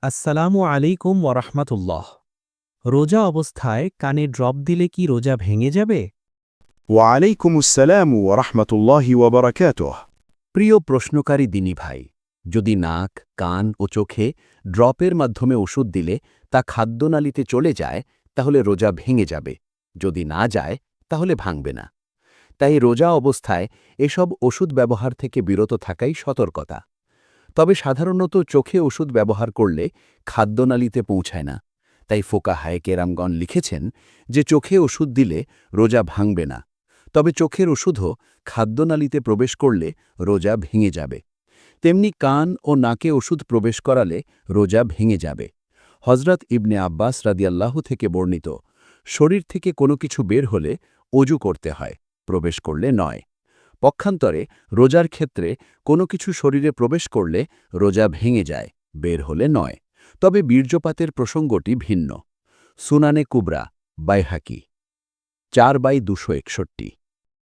আসসালামু আলাইকুম ওরহমতুল্লাহ। রোজা অবস্থায় কানে ড্রপ দিলে কি রোজা ভেঙে যাবে? وعليكم السلام ورحمة الله وبركاته. প্রিয় প্রশ্নকারী দিনী ভাই, যদি নাক, কান ও চোখে ড্রপের মাধ্যমে ওষুধ দিলে তা খাদ্যনালীতে চলে যায়, তাহলে রোজা ভেঙে যাবে। যদি না যায়, তাহলে ভাঙবে না। তাই রোজা অবস্থায় এসব ওষুধ ব্যবহার থেকে বিরত থাকাই সতর্কতা। তবে সাধারণত চোখে ওষুধ ব্যবহার করলে খাদ্যনালীতে পৌঁছায় না। তাই ফোকাহায়ে কেরামগণ লিখেছেন যে চোখে ওষুধ দিলে রোজা ভাঙবে না, তবে চোখের ওষুধও খাদ্যনালীতে প্রবেশ করলে রোজা ভেঙে যাবে। তেমনি কান ও নাকে ওষুধ প্রবেশ করালে রোজা ভেঙে যাবে। হজরত ইবনে আব্বাস রাদিয়াল্লাহু থেকে বর্ণিত, শরীর থেকে কোনো কিছু বের হলে অজু করতে হয়, প্রবেশ করলে নয়। পক্ষান্তরে রোজার ক্ষেত্রে কোনো কিছু শরীরে প্রবেশ করলে রোজা ভেঙে যায়, বের হলে নয়। তবে বীর্যপাতের প্রসঙ্গটি ভিন্ন। সুনানে কুবরা, বাইহাকি 4/261।